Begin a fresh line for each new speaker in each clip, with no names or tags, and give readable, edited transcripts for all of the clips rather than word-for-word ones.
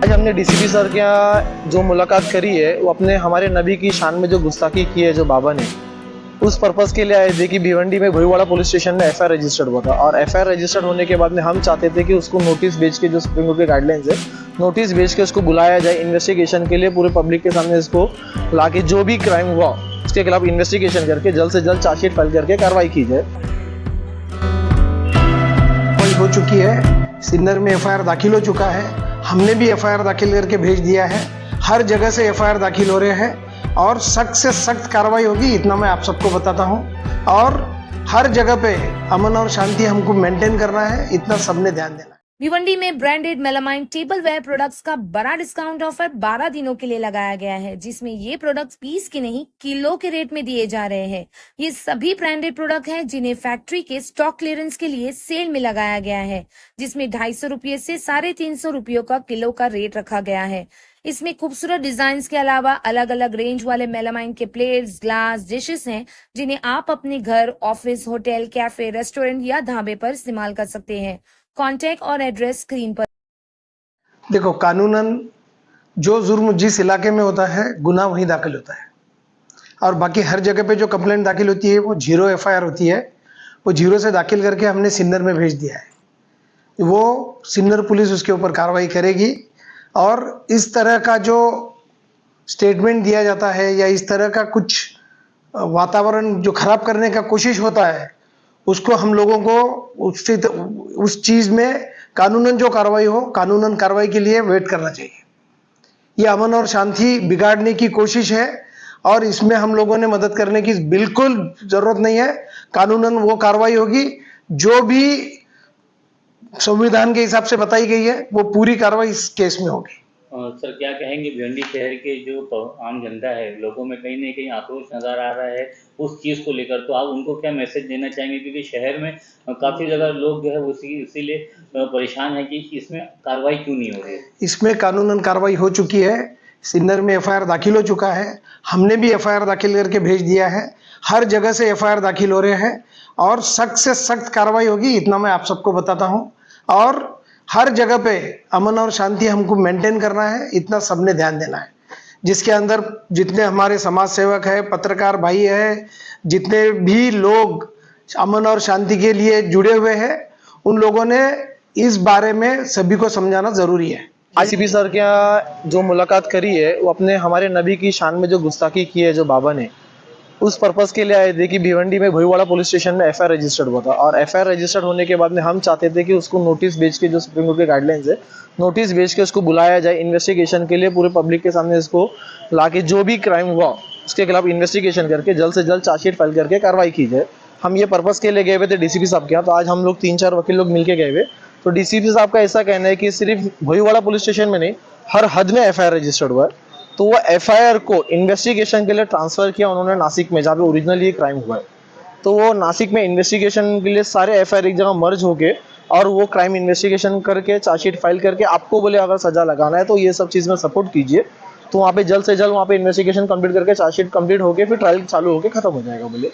आज हमने DCP sir के यहाँ जो मुलाकात करी है वो अपने हमारे नबी की शान में जो गुस्ताखी की है जो बाबा ने, उस पर्पस के लिए आए थे कि भिवंडी में भोईवाड़ा पुलिस स्टेशन में एफआईआर रजिस्टर्ड हुआ था और एफआईआर रजिस्टर्ड होने के बाद में हम चाहते थे कि उसको नोटिस भेज के, जो सुप्रीम कोर्ट के गाइडलाइंस है, नोटिस भेज के उसको बुलाया जाए इन्वेस्टिगेशन के लिए, पूरे पब्लिक के सामने इसको लाके जो भी क्राइम हुआ उसके खिलाफ इन्वेस्टिगेशन करके जल्द से जल्द चार्जशीट फाइल करके कार्रवाई की जाए।
हो चुकी है, सिन्नर में एफआईआर दाखिल हो चुका है, हमने भी एफआईआर दाखिल करके भेज दिया है। हर जगह से एफआईआर दाखिल हो रहे हैं और सख्त से सख्त कार्रवाई होगी, इतना मैं आप सबको बताता हूं। और हर जगह पे अमन और शांति हमको मेंटेन करना है, इतना सबने ध्यान देना है।
भिवंडी में branded melamine table ware products का बड़ा डिस्काउंट ऑफर 12 दिनों के लिए लगाया गया है, जिसमें ये प्रोडक्ट्स पीस के नहीं किलो के रेट में दिए जा रहे हैं। ये सभी ब्रांडेड प्रोडक्ट हैं जिन्हें फैक्ट्री के स्टॉक क्लियरेंस के लिए सेल में लगाया गया है, जिसमें 250 रुपये से 350 रुपयों का किलो का रेट रखा गया है। इसमें खूबसूरत डिजाइन के अलावा अलग अलग रेंज वाले मेलामाइन के प्लेट्स, ग्लास, डिशेस हैं जिन्हें आप अपने घर, ऑफिस, होटल, कैफे, रेस्टोरेंट या ढाबे पर इस्तेमाल कर सकते हैं। कॉन्टैक्ट और एड्रेस स्क्रीन पर।
देखो, कानूनन जो जुर्म जिस इलाके में होता है गुनाह वहीं दाखिल होता है, और बाकी हर जगह पे जो कंप्लेंट दाखिल होती है वो 0 एफआईआर होती है। वो 0 से दाखिल करके हमने सिन्नर में भेज दिया है। वो सिन्नर पुलिस उसके ऊपर कार्रवाई करेगी। और इस तरह का जो स्टेटमेंट दिया जाता है या इस तरह का कुछ वातावरण जो खराब करने का कोशिश होता है, उसको हम लोगों को उस चीज़ में कानूनन जो कार्रवाई हो, कानूनन कार्रवाई के लिए वेट करना चाहिए। ये अमन और शांति बिगाड़ने की कोशिश है और इसमें हम लोगों ने मदद करने की बिल्कुल ज़रूरत नहीं है। कानूनन वो कार्रवाई होगी जो भी संविधान के हिसाब से बताई गई है, वो पूरी कार्रवाई इस केस में होगी।
सर, क्या कहेंगे भिवंडी शहर के जो आम जनता है, लोगों में कहीं ना कहीं आक्रोश नज़र आ रहा है उस चीज़ को लेकर, तो आप उनको क्या मैसेज देना चाहेंगे? क्योंकि शहर में काफ़ी ज़्यादा लोग जो है वो इसीलिए परेशान है कि इसमें कार्रवाई क्यों नहीं हो रही है।
इसमें कानूनन कार्रवाई हो चुकी है, सिन्नर में एफआईआर दाखिल हो चुका है, हमने भी एफआईआर दाखिल करके भेज दिया है। हर जगह से एफआईआर दाखिल हो रहे हैं और सख्त से सख्त कार्रवाई होगी, इतना मैं आप सबको बताता हूँ। और हर जगह पे अमन और शांति हमको मेंटेन करना है, इतना सबने ध्यान देना है। जिसके अंदर जितने हमारे समाज सेवक है, पत्रकार भाई है, जितने भी लोग अमन और शांति के लिए जुड़े हुए हैं, उन लोगों ने इस बारे में सभी को समझाना जरूरी है।
डीसीपी सर के यहाँ जो मुलाकात करी है वो अपने हमारे नबी की शान में जो गुस्ताखी की है जो बाबा ने, उस पर्पस के लिए आए थे कि भिवंडी में भोईवाड़ा पुलिस स्टेशन में एफआईआर रजिस्टर्ड हुआ था और एफआईआर रजिस्टर्ड होने के बाद में हम चाहते थे कि उसको नोटिस भेज के, जो सुप्रीम कोर्ट के गाइडलाइंस है, नोटिस भेज के उसको बुलाया जाए इन्वेस्टिगेशन के लिए, पूरे पब्लिक के सामने इसको लाके जो भी क्राइम हुआ उसके खिलाफ इन्वेस्टिगेशन करके जल्द से जल्द चार्जशीट फाइल करके कार्रवाई की जाए। हम ये पर्पस के लिए गए हुए थे डीसीपी साहब के यहाँ। तो आज हम लोग 3-4 वकील लोग मिलकर गए हुए। तो डीसीपी साहब का ऐसा कहना है कि सिर्फ भोईवाड़ा पुलिस स्टेशन में नहीं, हर हद में एफआईआर रजिस्टर्ड हुआ है। तो वो एफआईआर को इन्वेस्टिगेशन के लिए ट्रांसफर किया उन्होंने नासिक में, जहाँ पे ओरिजिनल ये क्राइम हुआ है। तो वो नासिक में इन्वेस्टिगेशन के लिए सारे एफआईआर एक जगह मर्ज होके और वो क्राइम इन्वेस्टिगेशन करके चार्जशीट फाइल करके आपको बोले अगर सजा लगाना है तो ये सब चीज़ में सपोर्ट कीजिए। तो वहाँ पे जल्द से जल्द वहाँ पे इन्वेस्टिगेशन कंप्लीट करके चार्जशीट कंप्लीट होके फिर ट्रायल चालू होके खत्म हो जाएगा बोले।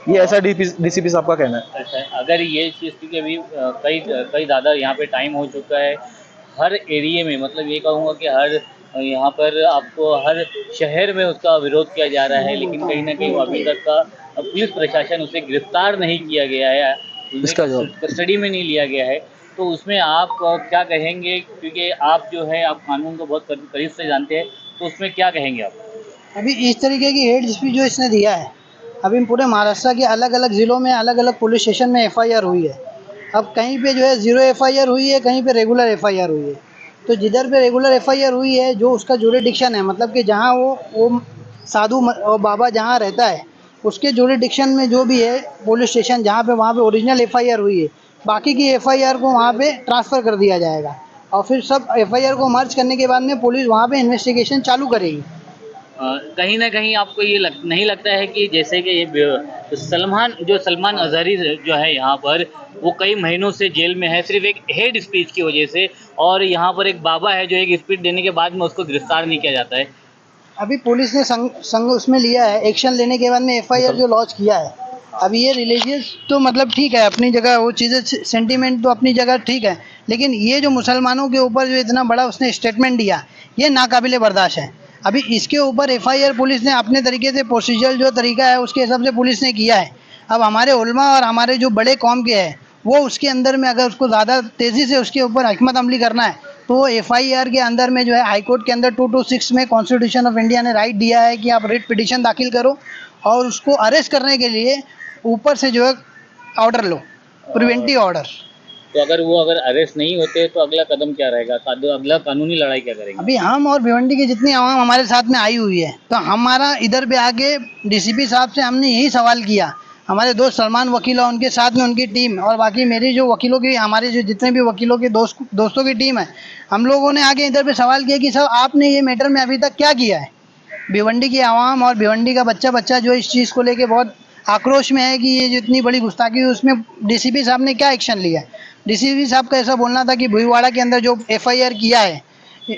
ये ऐसा डीसीपी साहब का कहना है।
अच्छा, अगर ये चीज़, क्योंकि अभी कई ज़्यादा यहाँ पे टाइम हो चुका है हर एरिए में, मतलब ये कहूँगा कि हर यहाँ पर आपको हर शहर में उसका विरोध किया जा रहा है, लेकिन कहीं ना कहीं अभी तक का पुलिस प्रशासन उसे गिरफ्तार नहीं किया गया है,
इसका जो
कस्टडी में नहीं लिया गया है। तो उसमें आप क्या कहेंगे? क्योंकि आप जो है आप कानून को बहुत करीब से जानते हैं, तो उसमें क्या कहेंगे आप?
अभी इस तरीके की हेड स्पीच जो इसने दिया है, अभी पूरे महाराष्ट्र के अलग अलग ज़िलों में अलग अलग पुलिस स्टेशन में एफआईआर हुई है। अब कहीं पे जो है 0 एफआईआर हुई है, कहीं पे रेगुलर एफआईआर हुई है। तो जिधर पे रेगुलर एफआईआर हुई है, जो उसका जुरिडिक्शन है, मतलब कि जहाँ वो साधु और बाबा जहाँ रहता है, उसके जुरिडिक्शन में जो भी है पुलिस स्टेशन जहाँ पे, वहाँ पे ओरिजिनल एफआईआर हुई है, बाकी की एफआईआर को वहाँ पे ट्रांसफ़र कर दिया जाएगा और फिर सब एफआईआर को मर्ज करने के बाद में पुलिस वहाँ पे इन्वेस्टिगेशन चालू करेगी।
कहीं ना कहीं आपको ये नहीं लगता है कि जैसे कि ये सलमान अजहरी जो है यहाँ पर, वो कई महीनों से जेल में है सिर्फ एक हेड स्पीच की वजह से, और यहाँ पर एक बाबा है जो एक स्पीच देने के बाद में उसको गिरफ्तार नहीं किया जाता है?
अभी पुलिस ने संग उसमें लिया है, एक्शन लेने के बाद में एफआईआर जो लॉन्च किया है, अब ये रिलीजियस तो मतलब ठीक है अपनी जगह, वो चीज़ें सेंटीमेंट तो अपनी जगह ठीक है, लेकिन ये जो मुसलमानों के ऊपर जो इतना बड़ा उसने स्टेटमेंट दिया, ये नाकाबिले बर्दाश्त है। अभी इसके ऊपर एफआईआर पुलिस ने अपने तरीके से प्रोसीजर जो तरीका है उसके हिसाब से पुलिस ने किया है। अब हमारे उलमा और हमारे जो बड़े कौम के हैं वो उसके अंदर में अगर उसको ज़्यादा तेज़ी से उसके ऊपर हिकमत अमली करना है तो एफआईआर के अंदर में जो है हाई कोर्ट के अंदर 226 में कॉन्स्टिट्यूशन ऑफ इंडिया ने राइट दिया है कि आप रिट पिटीशन दाखिल करो और उसको अरेस्ट करने के लिए ऊपर से जो है ऑर्डर लो, प्रिवेंटिव ऑर्डर।
तो अगर अरेस्ट नहीं होते तो अगला कदम क्या रहेगा, अगला कानूनी लड़ाई क्या करेंगे?
अभी हम और भिवंडी की जितनी आवाम हमारे साथ में आई हुई है तो हमारा इधर पे आके डीसीपी साहब से हमने यही सवाल किया, हमारे दोस्त सलमान वकील और उनके साथ में उनकी टीम और बाकी मेरी जो वकीलों की, हमारे जो जितने भी वकीलों के दोस्तों की टीम है, हम लोगों ने आके इधर पे सवाल किया कि साहब आपने ये मैटर में अभी तक क्या किया है। भिवंडी की आवाम और भिवंडी का बच्चा जो इस चीज़ को लेके बहुत आक्रोश में है कि ये जो इतनी बड़ी गुस्ताखी हुई उसमें डीसीपी साहब ने क्या एक्शन लिया है। डीसीपी साहब का ऐसा बोलना था कि भुईवाड़ा के अंदर जो एफआईआर किया है,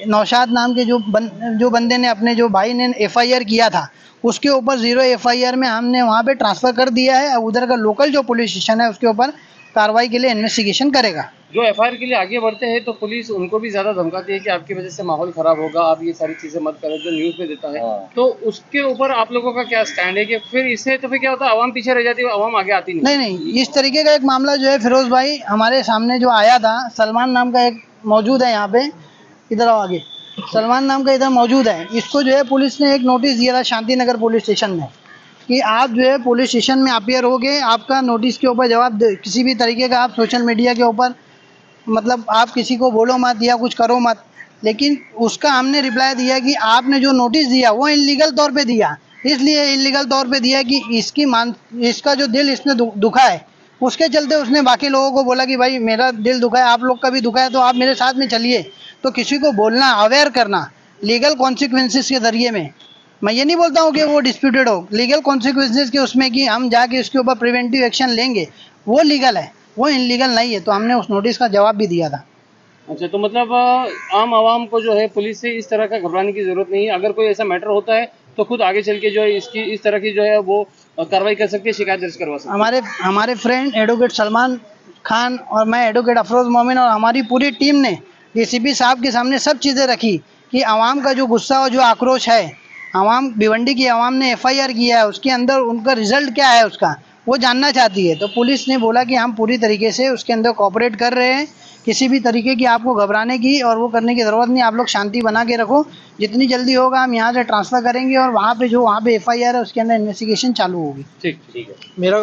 नौशाद नाम के जो बंदे ने, अपने जो भाई ने एफआईआर किया था उसके ऊपर 0 एफआईआर में हमने वहाँ पे ट्रांसफ़र कर दिया है। अब उधर का लोकल जो पुलिस स्टेशन है उसके ऊपर कार्रवाई के लिए इन्वेस्टिगेशन करेगा।
जो एफआईआर के लिए आगे बढ़ते हैं तो पुलिस उनको भी ज़्यादा धमकाती है कि आपकी वजह से माहौल ख़राब होगा, आप ये सारी चीज़ें मत करो, जो न्यूज़ में देता है। तो उसके ऊपर आप लोगों का क्या स्टैंड है कि फिर इससे तो फिर क्या होता है, आवाम पीछे रह जाती है, आवाम आगे आती
नहीं, इस तरीके का एक मामला जो है फिरोज़ भाई हमारे सामने जो आया था, सलमान नाम का एक मौजूद है यहाँ पे, इधर आओ आगे, सलमान नाम का इधर मौजूद है। इसको जो है पुलिस ने एक नोटिस दिया था शांति नगर पुलिस स्टेशन में कि आप जो है पुलिस स्टेशन में अपीयर हो गए, आपका नोटिस के ऊपर जवाब किसी भी तरीके का आप सोशल मीडिया के ऊपर मतलब आप किसी को बोलो मत या कुछ करो मत। लेकिन उसका हमने रिप्लाई दिया कि आपने जो नोटिस दिया वो इल्लीगल तौर पे दिया, इसलिए इल्लीगल तौर पे दिया कि इसका जो दिल इसने दुखा है, उसके चलते उसने बाकी लोगों को बोला कि भाई मेरा दिल दुखा है, आप लोग का भी दुखा है, तो आप मेरे साथ में चलिए। तो किसी को बोलना, अवेयर करना लीगल कॉन्सिक्वेंसेस के ज़रिए में, मैं ये नहीं बोलता हूँ कि वो डिस्प्यूटेड हो, लीगल कॉन्सिक्वेंसेस के उसमें कि हम जाके उसके ऊपर प्रिवेंटिव एक्शन लेंगे, वो लीगल है, वो इनलीगल नहीं है। तो हमने उस नोटिस का जवाब भी दिया था।
अच्छा, तो मतलब आम आवाम को जो है पुलिस से इस तरह का घबराने की ज़रूरत नहीं है। अगर कोई ऐसा मैटर होता है तो खुद आगे चल के जो है इसकी इस तरह की जो है वो कार्रवाई कर सकती है, शिकायत दर्ज करवा सकती है।
हमारे फ्रेंड एडवोकेट सलमान खान और मैं एडवोकेट अफरोज़ मोमिन और हमारी पूरी टीम ने डीसीपी साहब के सामने सब चीज़ें रखी कि आवाम का जो गुस्सा और जो आक्रोश है, आवाम भिवंडी की आवाम ने एफआईआर किया है, उसके अंदर उनका रिजल्ट क्या है उसका वो जानना चाहती है। तो पुलिस ने बोला कि हम पूरी तरीके से उसके अंदर कोऑपरेट कर रहे हैं, किसी भी तरीके की आपको घबराने की और वो करने की ज़रूरत नहीं, आप लोग शांति बना के रखो, जितनी जल्दी होगा हम यहाँ से ट्रांसफ़र करेंगे और वहाँ पे एफआईआर है उसके अंदर इन्वेस्टिगेशन चालू होगी।
ठीक है।
मेरा